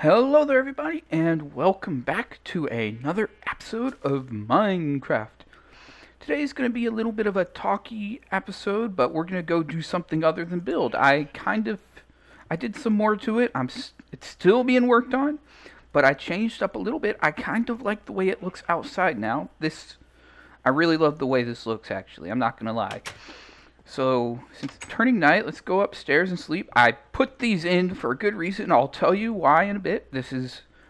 Hello there everybody and welcome back to another episode of Minecraft. Today's going to be a little bit of a talky episode, but we're going to go do something other than build. I did some more to it. It's still being worked on, but I changed up a little bit. I kind of like the way it looks outside now. I really love the way this looks actually. I'm not going to lie. So, since it's turning night, let's go upstairs and sleep. I put these in for a good reason. I'll tell you why in a bit.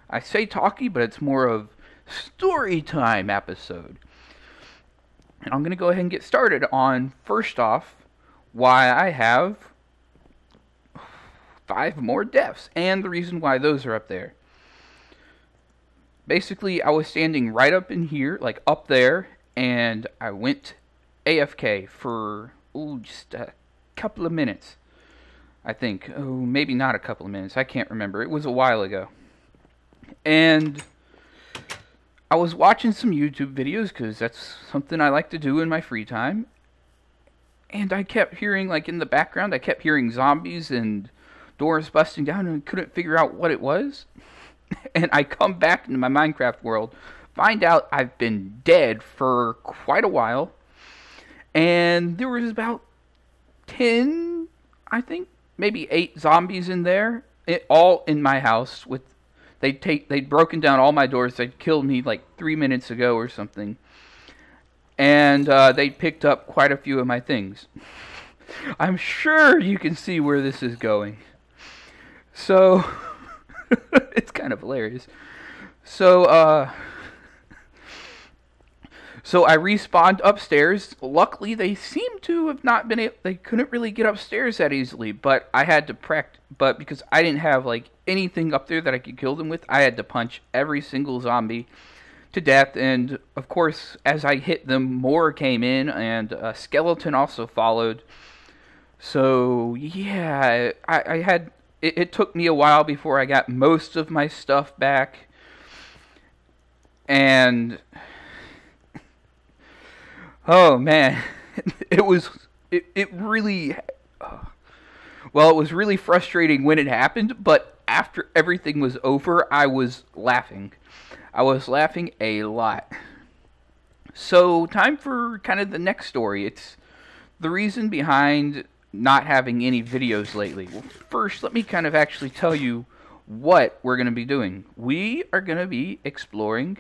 I say talky, but it's more of story time episode. And I'm going to go ahead and get started on, first off, why I have 5 more deaths, and the reason why those are up there. Basically, I was standing right up in here, like up there, and I went AFK for just a couple of minutes, I think. Oh, maybe not a couple of minutes. I can't remember. It was a while ago. And I was watching some YouTube videos because that's something I like to do in my free time. And I kept hearing, like in the background, I kept hearing zombies and doors busting down, and I couldn't figure out what it was. And I come back into my Minecraft world, find out I've been dead for quite a while. And there was about 10, I think, maybe 8 zombies in there, all in my house. They'd broken down all my doors. They'd killed me like 3 minutes ago or something, and they picked up quite a few of my things. I'm sure you can see where this is going. So it's kind of hilarious. So I respawned upstairs. Luckily, they seem to have not been able, they couldn't really get upstairs that easily, but I had to but because I didn't have like anything up there that I could kill them with, I had to punch every single zombie to death. And of course, as I hit them, more came in, and a skeleton also followed. So yeah, it took me a while before I got most of my stuff back. And oh man, it was really frustrating when it happened, but after everything was over, I was laughing. I was laughing a lot. So, time for kind of the next story. It's the reason behind not having any videos lately. Well, first, let me kind of actually tell you what we're going to be doing. We are going to be exploring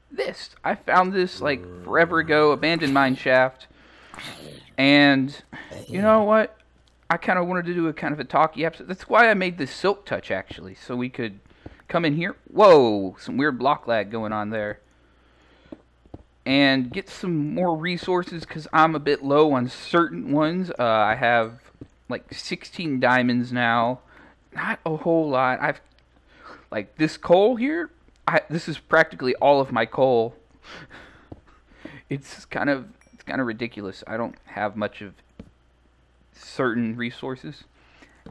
this. I found this like forever ago, abandoned mine shaft, and you know what? I kind of wanted to do a kind of a talky episode. That's why I made this silk touch actually, so we could come in here. Whoa, some weird block lag going on there, and get some more resources because I'm a bit low on certain ones. I have like 16 diamonds now, not a whole lot. I've like this coal here. This is practically all of my coal. It's kind of ridiculous. I don't have much of certain resources,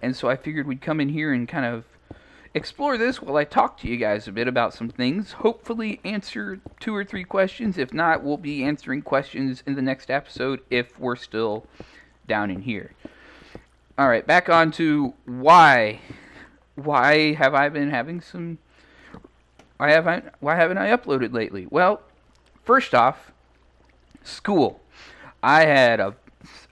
and so I figured we'd come in here and kind of explore this while I talk to you guys a bit about some things. Hopefully answer 2 or 3 questions. If not, we'll be answering questions in the next episode if we're still down in here. Alright, back on to why have I been having some... Why haven't I uploaded lately? Well, first off, school. I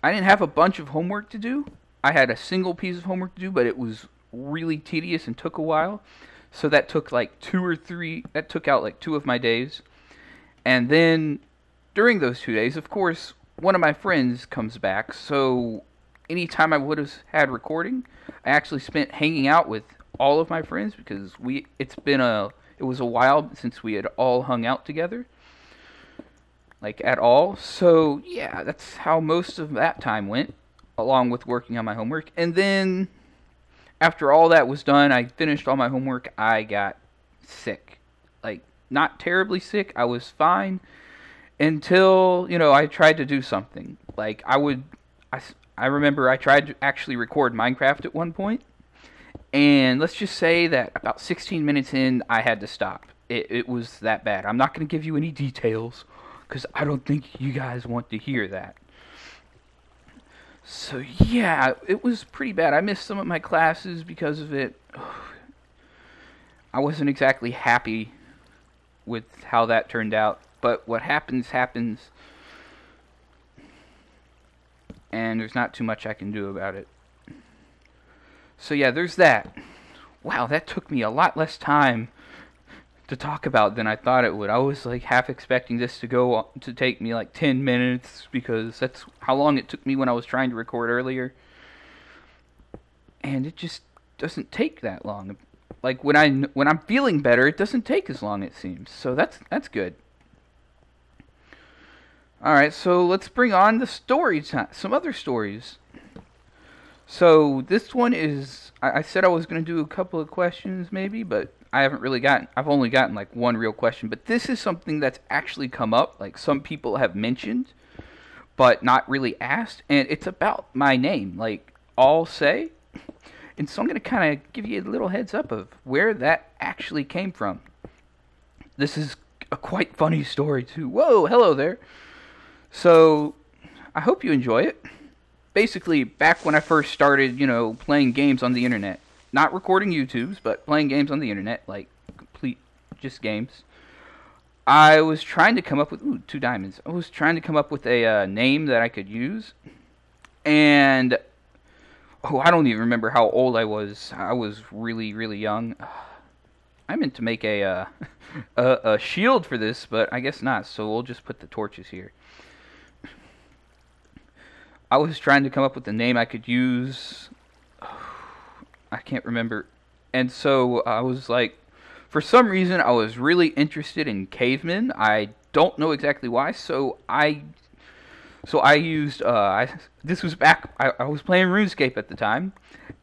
didn't have a bunch of homework to do. I had a single piece of homework to do, but it was really tedious and took a while. So that took like 2 or 3, that took out like 2 of my days. And then during those 2 days, of course, one of my friends comes back. So anytime I would have had recording, I actually spent hanging out with all of my friends because it was a while since we had all hung out together, like at all. So yeah, that's how most of that time went, along with working on my homework. And then after all that was done, I finished all my homework, I got sick. Like, not terribly sick, I was fine until, I tried to do something. Like, I remember I tried to actually record Minecraft at one point, and let's just say that about 16 minutes in, I had to stop. It was that bad. I'm not going to give you any details, because I don't think you guys want to hear that. So yeah, it was pretty bad. I missed some of my classes because of it. I wasn't exactly happy with how that turned out. But what happens, happens. And there's not too much I can do about it. So yeah, there's that. Wow, that took me a lot less time to talk about than I thought it would. I was like half expecting this to take me like 10 minutes because that's how long it took me when I was trying to record earlier. And it just doesn't take that long. Like when I'm feeling better, it doesn't take as long, it seems. So that's good. Alright, so let's bring on the story time. Some other stories. So this one is, I said I was going to do a couple of questions maybe, but I've only gotten like one real question. But this is something that's actually come up, like some people have mentioned, but not really asked. And it's about my name, like All Say. And so I'm going to kind of give you a little heads up of where that actually came from. This is a quite funny story too. Whoa, hello there. So, I hope you enjoy it. Basically, back when I first started, playing games on the internet. Not recording YouTubes, but playing games on the internet, like complete just games. I was trying to come up with, 2 diamonds. I was trying to come up with a name that I could use. And, I don't even remember how old I was. I was really, really young. I meant to make a shield for this, but I guess not. So we'll just put the torches here. I was trying to come up with a name I could use. I can't remember. And so I was like, for some reason, I was really interested in cavemen. I don't know exactly why. So I used, this was back, I was playing RuneScape at the time.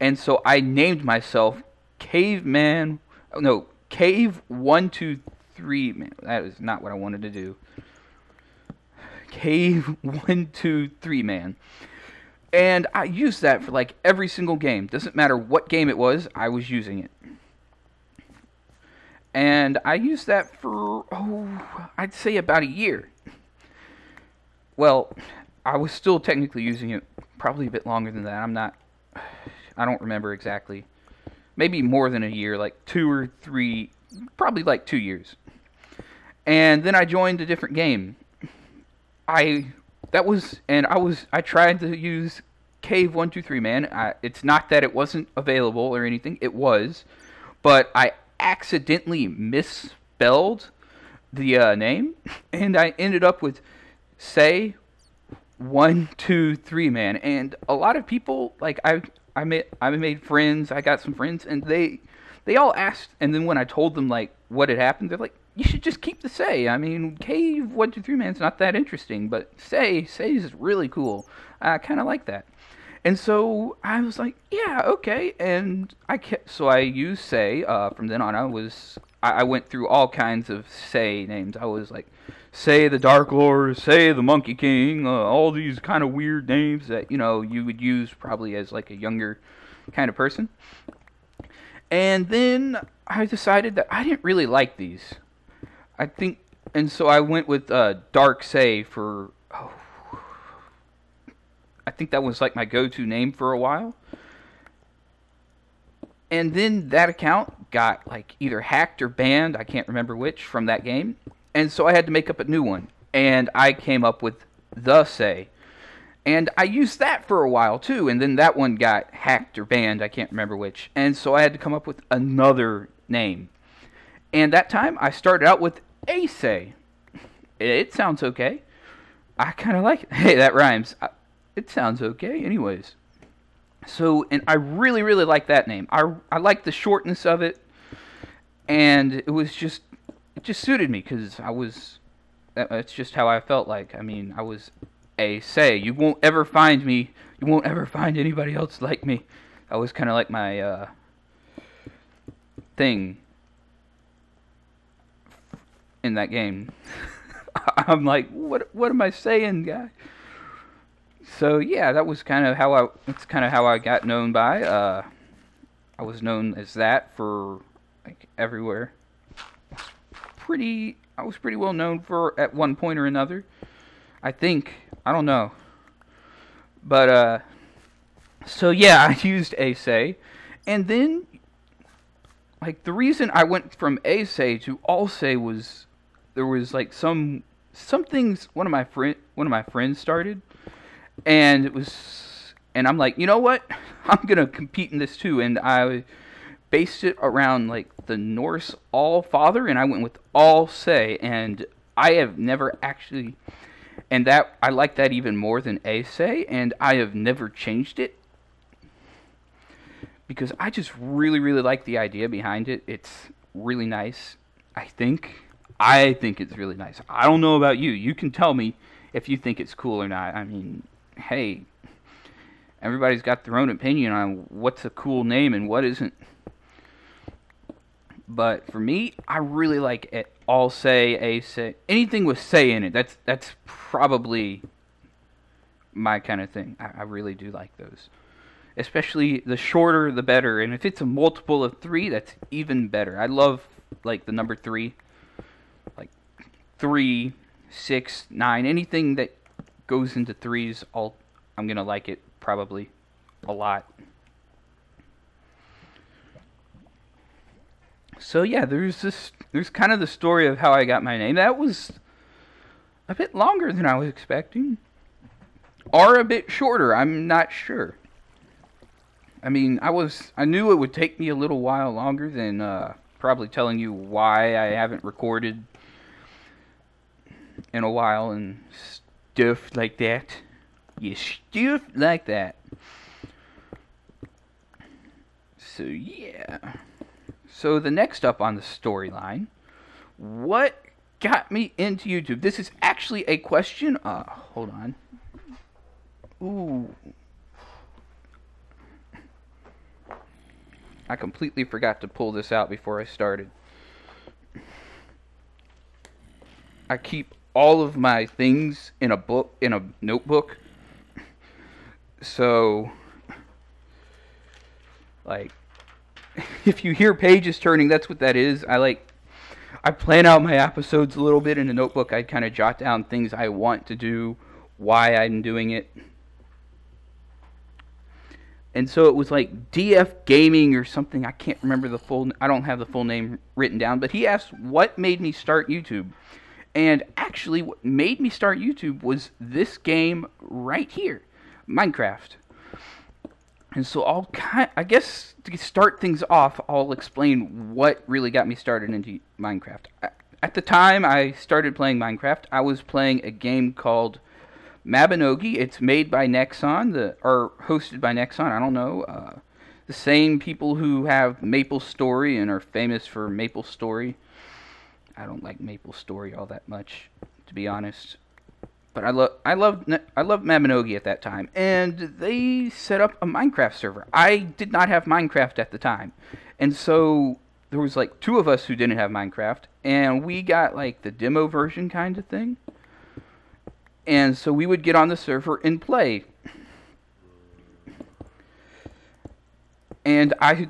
And so I named myself Cave 123. Man, that is not what I wanted to do. Cave 123 Man. And I used that for like every single game. Doesn't matter what game it was, I was using it. And I used that for, I'd say about a year. Well, I was still technically using it probably a bit longer than that. I don't remember exactly. Maybe more than a year, like 2 or 3, probably like 2 years. And then I joined a different game. I tried to use Cave 123 Man. It's not that it wasn't available or anything. It was, but I accidentally misspelled the name, and I ended up with Say 123 Man. And a lot of people, like I made friends. I got some friends, and they all asked. And then when I told them like what had happened, they're like, you should just keep the Say. I mean, Cave 123 Man's not that interesting, but Say is really cool. I kind of like that. And so I was like, yeah, okay. And I used Say. From then on, I went through all kinds of Say names. I was like, Say the Dark Lord, Say the Monkey King, all these kind of weird names that, you would use probably as like a younger kind of person. And then I decided that I didn't really like these. And so I went with Dark Say for, I think that was like my go-to name for a while. And then that account got like either hacked or banned, I can't remember which, from that game. And so I had to make up a new one. And I came up with The Say. And I used that for a while too, and then that one got hacked or banned, I can't remember which. And so I had to come up with another name. And that time I started out with A Say. It sounds okay. I kind of like it. Hey, that rhymes. It sounds okay anyways. So, and I really, really like that name. I like the shortness of it. And it just suited me because it's just how I felt like. I mean, I was A Say. You won't ever find me. You won't ever find anybody else like me. That was kind of like my thing in that game. I'm like, what am I saying, guy? So yeah, that was kind of how I got known by. I was known as that for like everywhere. I was pretty well known for at one point or another. I think, I don't know. But so yeah, I used A Say, and then like the reason I went from Asay to Alsay was there was like some things one of my friends started, and it was, and I'm like, you know what, I'm gonna compete in this too, and I based it around like the Norse All Father, and I went with Alsay, and I have never actually, and that I like that even more than Asay, and I have never changed it because I just really, really like the idea behind it. It's really nice. I think. I think it's really nice. I don't know about you. You can tell me if you think it's cool or not. I mean, hey, everybody's got their own opinion on what's a cool name and what isn't. But for me, I really like it. All say, a say, anything with say in it. That's probably my kind of thing. I really do like those. Especially the shorter, the better. And if it's a multiple of 3, that's even better. I love like the number 3, like 3, 6, 9, anything that goes into 3s. I'm gonna like it probably a lot. So yeah, there's kind of the story of how I got my name. That was a bit longer than I was expecting, or a bit shorter. I'm not sure. I mean, I knew it would take me a little while longer than probably telling you why I haven't recorded in a while and stuff like that. Yeah, stuff like that. So yeah. So the next up on the storyline, what got me into YouTube? This is actually a question. Hold on. Ooh. I completely forgot to pull this out before I started. I keep all of my things in a notebook. So, like, if you hear pages turning, that's what that is. I plan out my episodes a little bit in a notebook. I kind of jot down things I want to do, why I'm doing it. And so it was like DF Gaming or something. I can't remember I don't have the full name written down. But he asked what made me start YouTube. And actually what made me start YouTube was this game right here. Minecraft. And so I guess to start things off, I'll explain what really got me started into Minecraft. At the time I started playing Minecraft, I was playing a game called Mabinogi. It's made by Nexon, or hosted by Nexon. I don't know. The same people who have Maple Story and are famous for Maple Story. I don't like Maple Story all that much, to be honest. But I loved Mabinogi at that time, and they set up a Minecraft server. I did not have Minecraft at the time, and so there was like 2 of us who didn't have Minecraft, and we got like the demo version kind of thing. And so we would get on the server and play. And I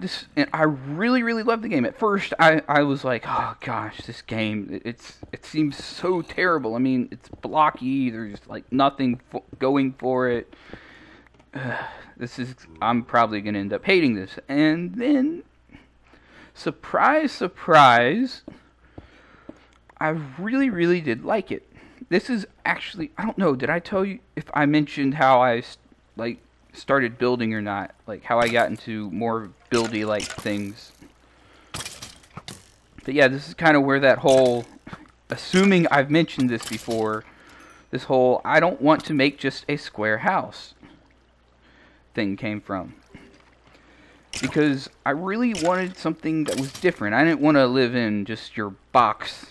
really, really loved the game. At first, I was like, oh gosh, this game, it seems so terrible. I mean, it's blocky. There's like nothing going for it. I'm probably going to end up hating this. And then, surprise, surprise, I really, really did like it. This is actually, I don't know, did I tell you if I mentioned how I started building or not? Like how I got into more buildy like things. But yeah, this is kind of where that whole, assuming I've mentioned this before, this whole I don't want to make just a square house thing came from. Because I really wanted something that was different. I didn't want to live in just your box.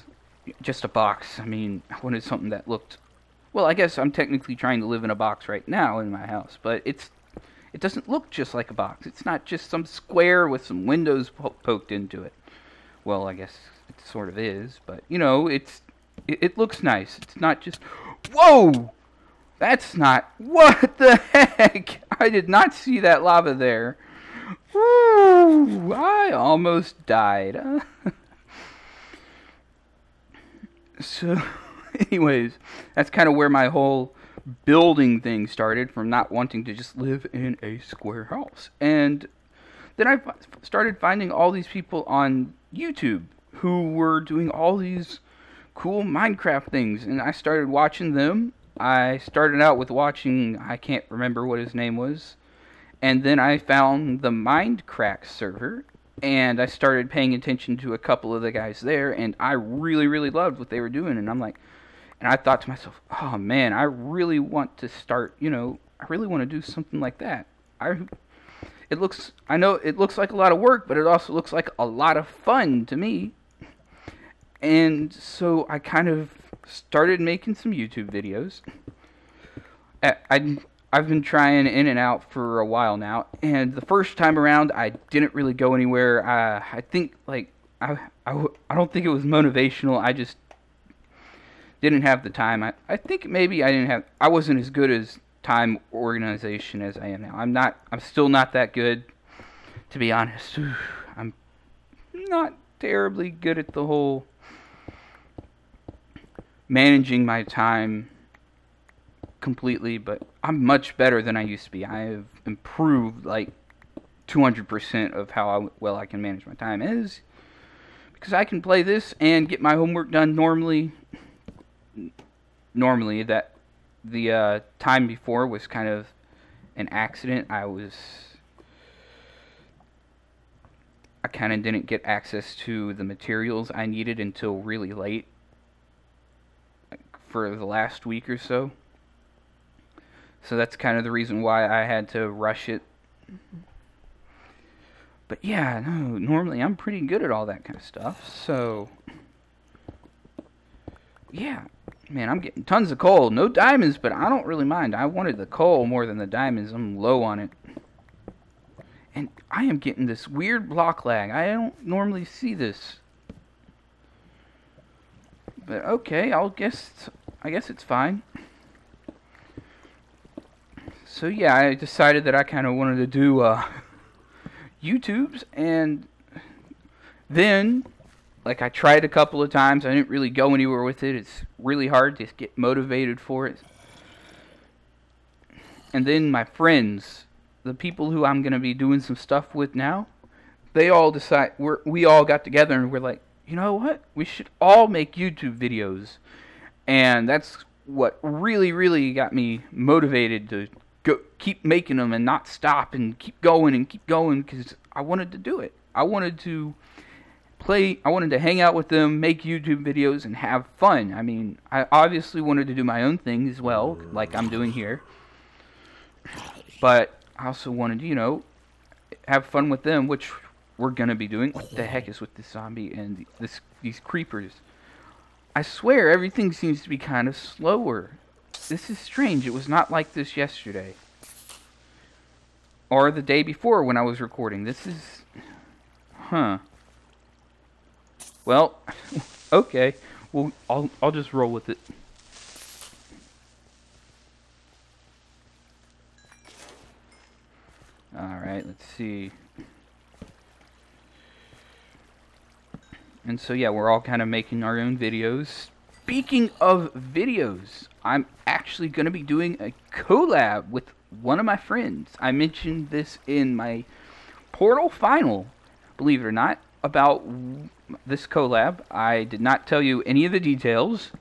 Just a box. I mean, I wanted something that looked... Well, I guess I'm technically trying to live in a box right now in my house, but it doesn't look just like a box. It's not just some square with some windows poked into it. Well, I guess it sort of is, but, you know, it looks nice. It's not just... Whoa! That's not... What the heck? I did not see that lava there. Woo! I almost died. So, anyways, that's kind of where my whole building thing started, from not wanting to just live in a square house. And then I started finding all these people on YouTube who were doing all these cool Minecraft things, and I started watching them. I started out with watching, I can't remember what his name was, and then I found the Mindcrack server, and I started paying attention to a couple of the guys there, and I really, really loved what they were doing, and I thought to myself, oh man, I really want to start, I really want to do something like that. I know it looks like a lot of work, but it also looks like a lot of fun to me. And so I kind of started making some YouTube videos. I've been trying in and out for a while now, and the first time around I didn't really go anywhere. I think I don't think it was motivational. I just didn't have the time. I think maybe I wasn't as good as time organization as I am now. I'm still not that good, to be honest. I'm not terribly good at the whole managing my time completely, but I'm much better than I used to be. I have improved like 200% of how well I can manage my time is, because I can play this and get my homework done normally. That the time before was kind of an accident. I kind of didn't get access to the materials I needed until really late, for the last week or so. So that's kind of the reason why I had to rush it. But yeah, no, normally I'm pretty good at all that kind of stuff. So yeah, man, I'm getting tons of coal. No diamonds, but I don't really mind. I wanted the coal more than the diamonds. I'm low on it. And I am getting this weird block lag. I don't normally see this. But okay, I guess it's fine. So yeah, I decided that I kind of wanted to do YouTubes, and then I tried a couple of times. I didn't really go anywhere with it. It's really hard to get motivated for it. And then my friends, the people who I'm going to be doing some stuff with now, we all got together and we're like, you know what? We should all make YouTube videos. And that's what really, really got me motivated to keep making them and not stop and keep going, because I wanted to do it. I wanted to hang out with them, make YouTube videos, and have fun. I mean, I obviously wanted to do my own thing as well, like I'm doing here. But I also wanted to, have fun with them, which we're going to be doing. What the heck is with this zombie and these creepers? I swear, everything seems to be kind of slower. This is strange. It was not like this yesterday. Or the day before when I was recording. This is... Huh. Well, okay. Well, I'll just roll with it. Alright, let's see. And so yeah, we're all kind of making our own videos. Speaking of videos, I'm actually going to be doing a collab with one of my friends. I mentioned this in my Portal Final, believe it or not, about this collab. I did not tell you any of the details,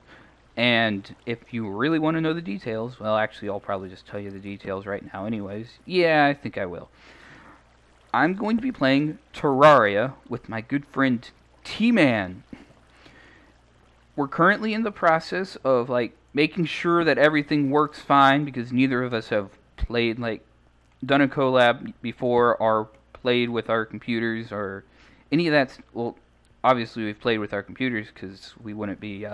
and if you really want to know the details, well, actually, I'll probably just tell you the details right now anyways. Yeah, I think I will. I'm going to be playing Terraria with my good friend T-Man. We're currently in the process of making sure that everything works fine, because neither of us have played done a collab before or played with our computers or any of that. Well, obviously we've played with our computers because we wouldn't be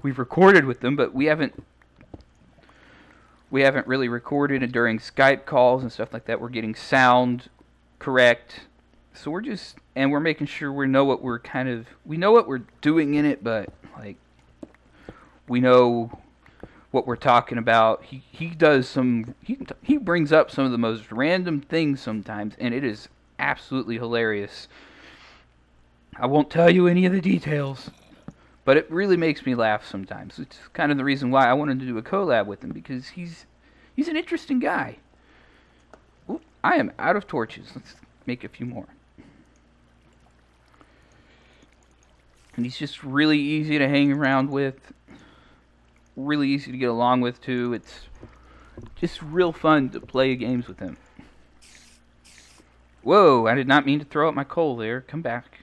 we've recorded with them, but we haven't really recorded during Skype calls and stuff like that. We're getting sound correct. So we're making sure we know what we're doing in it, but we know what we're talking about. He brings up some of the most random things sometimes, and it is absolutely hilarious. I won't tell you any of the details, but it really makes me laugh sometimes. It's kind of the reason why I wanted to do a collab with him, because he's an interesting guy. Ooh, I am out of torches. make a few more. And he's just really easy to hang around with. Really easy to get along with, too. It's just real fun to play games with him. Whoa, I did not mean to throw out my coal there. Come back.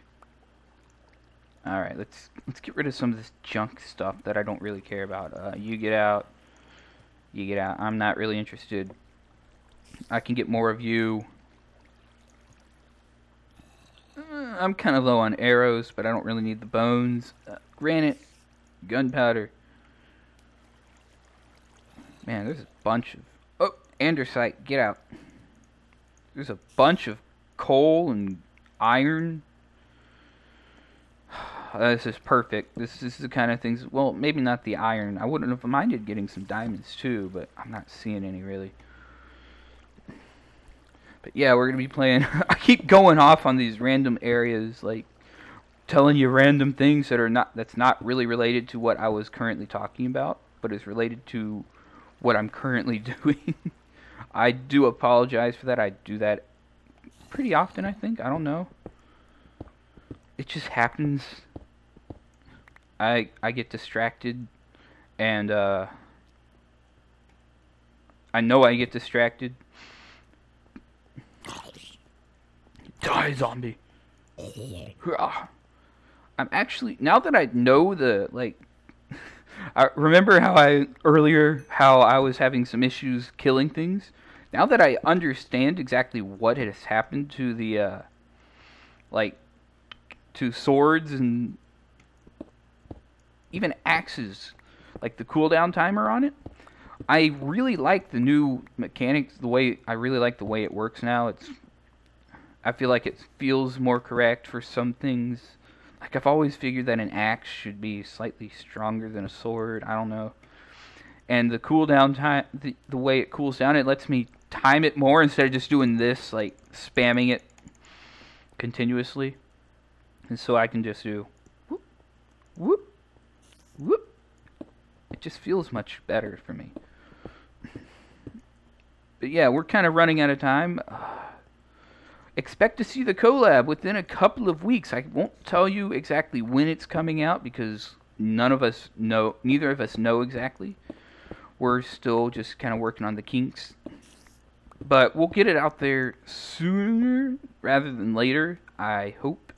Alright, let's get rid of some of this junk stuff that I don't really care about. You get out. You get out. I'm not really interested. I can get more of you. I'm kind of low on arrows, but I don't really need the bones. Granite. Gunpowder. Man, there's a bunch of... Oh, andesite, get out. There's a bunch of coal and iron. This is perfect. This is the kind of things... Well, maybe not the iron. I wouldn't have minded getting some diamonds too, but I'm not seeing any really. But yeah, we're going to be playing... I keep going off on these random areas, like telling you random things that's not really related to what I was currently talking about, but is related to what I'm currently doing. I do apologize for that. I do that pretty often, I think. I don't know. It just happens. I get distracted, and I know I get distracted. Die, zombie. I'm actually, now that I know the, like, I remember how I was having some issues killing things. Now that I understand exactly what has happened to the, to swords and even axes, like the cooldown timer on it, I really like the new mechanics. I really like the way it works now. I feel like it feels more correct for some things. Like, I've always figured that an axe should be slightly stronger than a sword. I don't know. And the cooldown time, the way it cools down, it lets me time it more instead of just doing this, like spamming it continuously. And so I can just do whoop, whoop, whoop. It just feels much better for me. But yeah, we're kind of running out of time. Expect to see the collab within a couple of weeks. I won't tell you exactly when it's coming out because neither of us know exactly. We're still just kind of working on the kinks. But we'll get it out there sooner rather than later, I hope.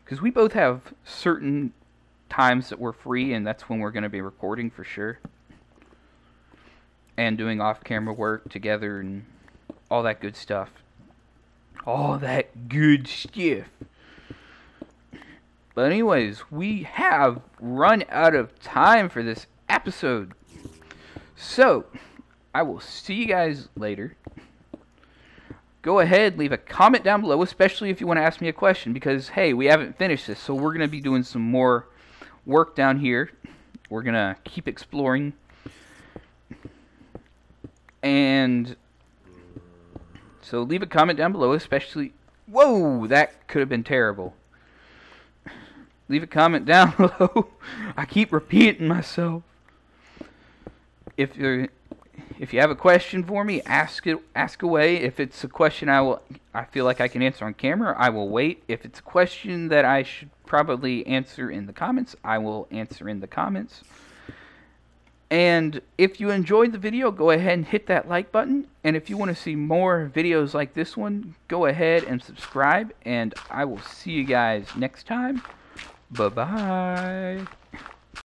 Because we both have certain times that we're free, and that's when we're going to be recording for sure. And doing off-camera work together and all that good stuff. All that good stuff. But anyways, we have run out of time for this episode. So, I will see you guys later. Go ahead, leave a comment down below, especially if you want to ask me a question, because, hey, we haven't finished this, so we're going to be doing some more work down here. We're going to keep exploring. And so leave a comment down below, especially... Whoa, that could have been terrible. Leave a comment down below. I keep repeating myself. If you have a question for me, ask away. If it's a question I feel like I can answer on camera, I will wait. If it's a question that I should probably answer in the comments, I will answer in the comments. And if you enjoyed the video, go ahead and hit that like button. And if you want to see more videos like this one, go ahead and subscribe. And I will see you guys next time. Bye-bye.